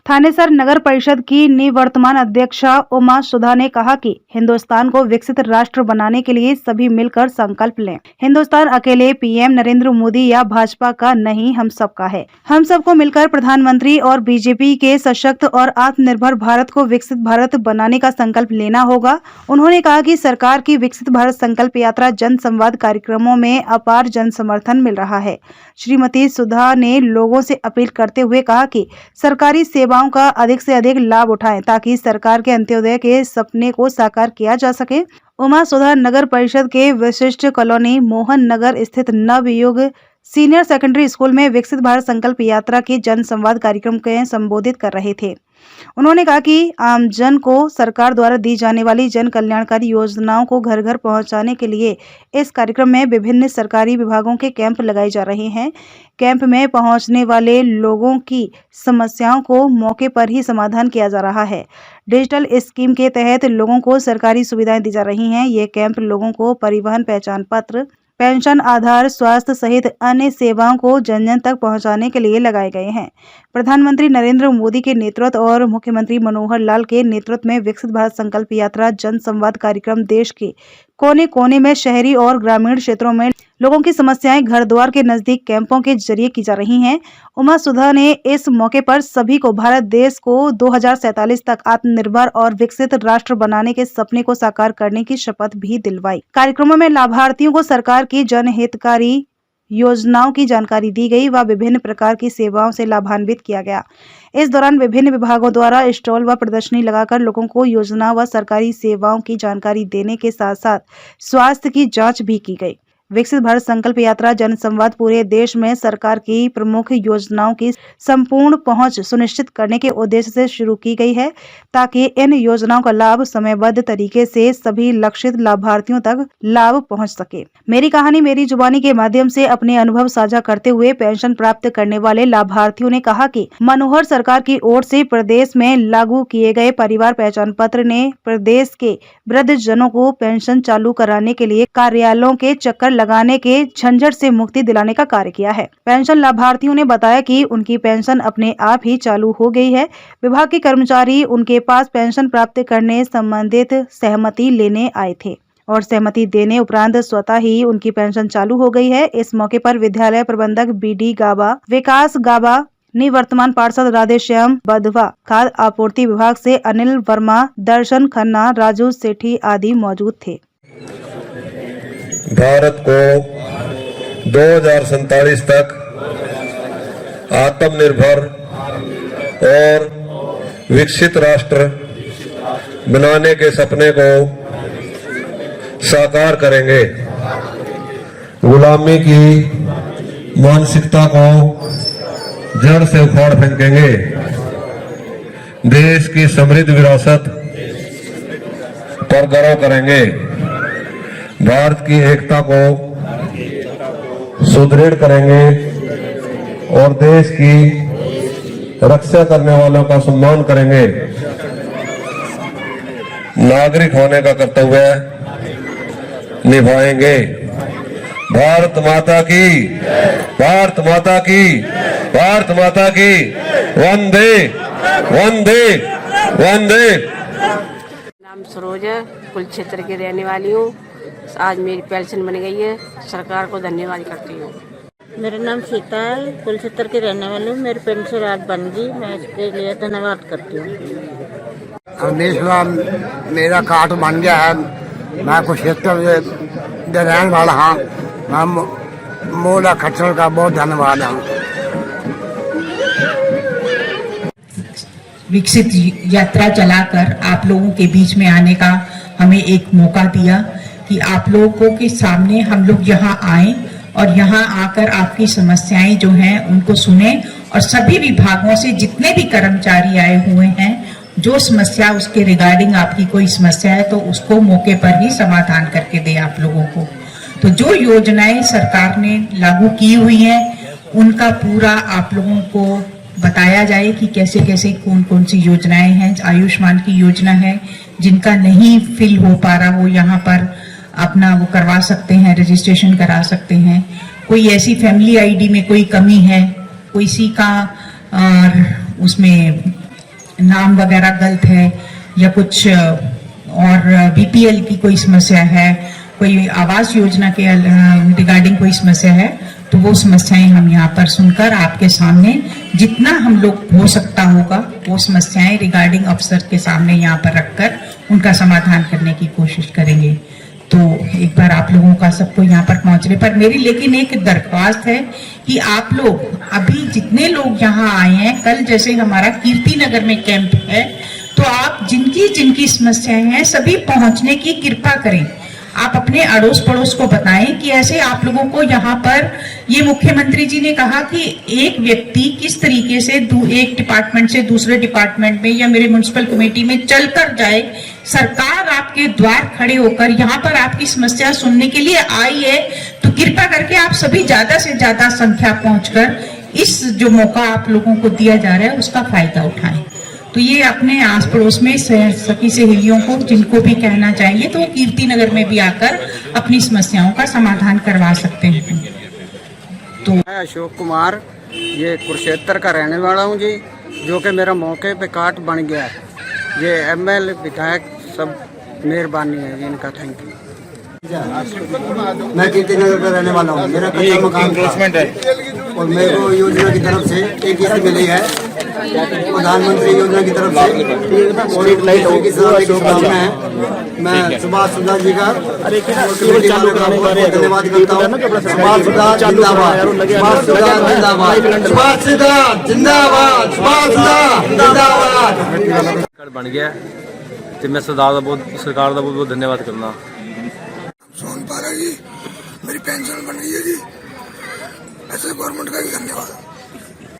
थानेसर नगर परिषद की निवर्तमान अध्यक्षा उमा सुधा ने कहा कि हिंदुस्तान को विकसित राष्ट्र बनाने के लिए सभी मिलकर संकल्प लें। हिंदुस्तान अकेले पीएम नरेंद्र मोदी या भाजपा का नहीं, हम सबका है। हम सबको मिलकर प्रधानमंत्री और बीजेपी के सशक्त और आत्मनिर्भर भारत को विकसित भारत बनाने का संकल्प लेना होगा। उन्होंने कहा कि सरकार की विकसित भारत संकल्प यात्रा जन संवाद कार्यक्रमों में अपार जन समर्थन मिल रहा है। श्रीमती सुधा ने लोगों से अपील करते हुए कहा कि सरकारी सेवाओं का अधिक से अधिक लाभ उठाएं ताकि सरकार के अंत्योदय के सपने को साकार किया जा सके। उमा सुधा नगर परिषद के विशिष्ट कॉलोनी मोहन नगर स्थित नवयुग सीनियर सेकेंडरी स्कूल में विकसित भारत संकल्प यात्रा के जन संवाद कार्यक्रम को संबोधित कर रहे थे। उन्होंने कहा कि आमजन को सरकार द्वारा दी जाने वाली जन कल्याणकारी योजनाओं को घर घर पहुंचाने के लिए इस कार्यक्रम में विभिन्न सरकारी विभागों के कैंप लगाए जा रहे हैं। कैंप में पहुंचने वाले लोगों की समस्याओं को मौके पर ही समाधान किया जा रहा है। डिजिटल स्कीम के तहत लोगों को सरकारी सुविधाएं दी जा रही हैं। ये कैंप लोगों को परिवहन पहचान पत्र, पेंशन, आधार, स्वास्थ्य सहित अन्य सेवाओं को जन जन तक पहुंचाने के लिए लगाए गए हैं। प्रधानमंत्री नरेंद्र मोदी के नेतृत्व और मुख्यमंत्री मनोहर लाल के नेतृत्व में विकसित भारत संकल्प यात्रा जन संवाद कार्यक्रम देश के कोने कोने में शहरी और ग्रामीण क्षेत्रों में लोगों की समस्याएं घर द्वार के नजदीक कैंपों के जरिए की जा रही हैं। उमा सुधा ने इस मौके पर सभी को भारत देश को 2047 तक आत्मनिर्भर और विकसित राष्ट्र बनाने के सपने को साकार करने की शपथ भी दिलवाई। कार्यक्रमों में लाभार्थियों को सरकार की जनहितकारी योजनाओं की जानकारी दी गई व विभिन्न प्रकार की सेवाओं से लाभान्वित किया गया। इस दौरान विभिन्न विभागों द्वारा स्टॉल व प्रदर्शनी लगाकर लोगों को योजना व सरकारी सेवाओं की जानकारी देने के साथ साथ स्वास्थ्य की जांच भी की गई। विकसित भारत संकल्प यात्रा जन संवाद पूरे देश में सरकार की प्रमुख योजनाओं की संपूर्ण पहुंच सुनिश्चित करने के उद्देश्य से शुरू की गई है ताकि इन योजनाओं का लाभ समयबद्ध तरीके से सभी लक्षित लाभार्थियों तक लाभ पहुंच सके। मेरी कहानी मेरी जुबानी के माध्यम से अपने अनुभव साझा करते हुए पेंशन प्राप्त करने वाले लाभार्थियों ने कहा कि मनोहर सरकार की ओर से प्रदेश में लागू किए गए परिवार पहचान पत्र ने प्रदेश के वृद्ध जनों को पेंशन चालू कराने के लिए कार्यालयों के चक्कर लगाने के झंझट से मुक्ति दिलाने का कार्य किया है। पेंशन लाभार्थियों ने बताया कि उनकी पेंशन अपने आप ही चालू हो गई है। विभाग के कर्मचारी उनके पास पेंशन प्राप्त करने संबंधित सहमति लेने आए थे और सहमति देने उपरांत स्वतः ही उनकी पेंशन चालू हो गई है। इस मौके पर विद्यालय प्रबंधक बीडी गाबा, विकास गाबा, निवर्तमान पार्षद राधेश्याम बधवा, खाद्य आपूर्ति विभाग से अनिल वर्मा, दर्शन खन्ना, राजू सेठी आदि मौजूद थे। भारत को 2047 तक आत्मनिर्भर और विकसित राष्ट्र बनाने के सपने को साकार करेंगे। गुलामी की मानसिकता को जड़ से उखाड़ फेंकेंगे। देश की समृद्ध विरासत पर गर्व करेंगे। भारत की एकता को सुदृढ़ करेंगे और देश की रक्षा करने वालों का सम्मान करेंगे। नागरिक होने का कर्तव्य निभाएंगे। भारत माता की, भारत माता की, भारत माता की, वंदे वंदे वंदे। नाम सरोज है, कुल क्षेत्र की रहने वाली हूँ। आज मेरी पेंशन बन गई है, सरकार को धन्यवाद करती हूँ। मेरा नाम सीता है, कुल क्षेत्र की रहने वाली हूँ। मेरी पेंशन आज बन गई, मैं इसके लिए धन्यवाद करती हूँ। मेरा कार्ड बन गया है। मैं कुछ क्षेत्र में रहने वाला हाँ। मैं मोला खच्चर का बहुत धन्यवाद हूँ। विकसित यात्रा चलाकर आप लोगों के बीच में आने का हमें एक मौका दिया कि आप लोगों के सामने हम लोग यहाँ आए और यहाँ आकर आपकी समस्याएं जो हैं उनको सुने और सभी विभागों से जितने भी कर्मचारी आए हुए हैं जो समस्या उसके रिगार्डिंग आपकी कोई समस्या है तो उसको मौके पर ही समाधान करके दे आप लोगों को। तो जो योजनाएं सरकार ने लागू की हुई हैं उनका पूरा आप लोगों को बताया जाए कि कैसे कैसे कौन कौन सी योजनाएं हैं। आयुष्मान की योजना है, जिनका नहीं फिल हो पा रहा वो यहाँ पर अपना वो करवा सकते हैं, रजिस्ट्रेशन करा सकते हैं। कोई ऐसी फैमिली आईडी में कोई कमी है, किसी का उसमें नाम वगैरह गलत है या कुछ और बीपीएल की कोई समस्या है, कोई आवास योजना के रिगार्डिंग कोई समस्या है, तो वो समस्याएं हम यहाँ पर सुनकर आपके सामने जितना हम लोग हो सकता होगा वो समस्याएं रिगार्डिंग अफसर के सामने यहाँ पर रखकर उनका समाधान करने की कोशिश करेंगे। तो एक बार आप लोगों का सबको यहाँ पर पहुंचने पर मेरी लेकिन एक दरख्वास्त है कि आप लोग अभी जितने लोग यहाँ आए हैं, कल जैसे हमारा कीर्ति नगर में कैंप है, तो आप जिनकी जिनकी समस्याएं हैं सभी पहुंचने की कृपा करें। आप अपने अड़ोस पड़ोस को बताएं कि ऐसे आप लोगों को यहाँ पर ये मुख्यमंत्री जी ने कहा कि एक व्यक्ति किस तरीके से एक डिपार्टमेंट से दूसरे डिपार्टमेंट में या मेरे म्युनिसिपल कमेटी में चलकर जाए। सरकार आपके द्वार खड़े होकर यहाँ पर आपकी समस्या सुनने के लिए आई है, तो कृपा करके आप सभी ज्यादा से ज्यादा संख्या पहुंचकर इस जो मौका आप लोगों को दिया जा रहा है उसका फायदा उठाएं। तो ये अपने आस पड़ोस में सखी सहेलियों को जिनको भी कहना चाहिए तो कीर्ति नगर में भी आकर अपनी समस्याओं का समाधान करवा सकते हैं। तो मैं अशोक कुमार ये कुरुक्षेत्र का रहने वाला हूँ जी, जो कि मेरा मौके पे कार्ड बन गया है। ये एमएलए विधायक सब मेहरबानी है इनका, थैंक यू। मैं कीर्ति नगर का रहने वाला हूँ। मेरा कच्चा मकान है और मेरे को योजना की तरफ से एक किस्त मिली है, प्रधानमंत्री योजना की तरफ से, और एक लाइट की शुभकामना है। मैं सुभाष सुधार जी का धन्यवाद करता हूँ। सुभाष सुधार जिंदाबाद, सुभाष सुधार जिंदाबाद, सुभाष सुधार जिंदाबाद, सुभाष सुधार जिंदाबाद। बन गया तो मैं सरकार का बहुत बहुत धन्यवाद करना। सोन पारा जी, मेरी पेंशन बन गई है जी, ऐसे गवर्नमेंट का भी धन्यवाद।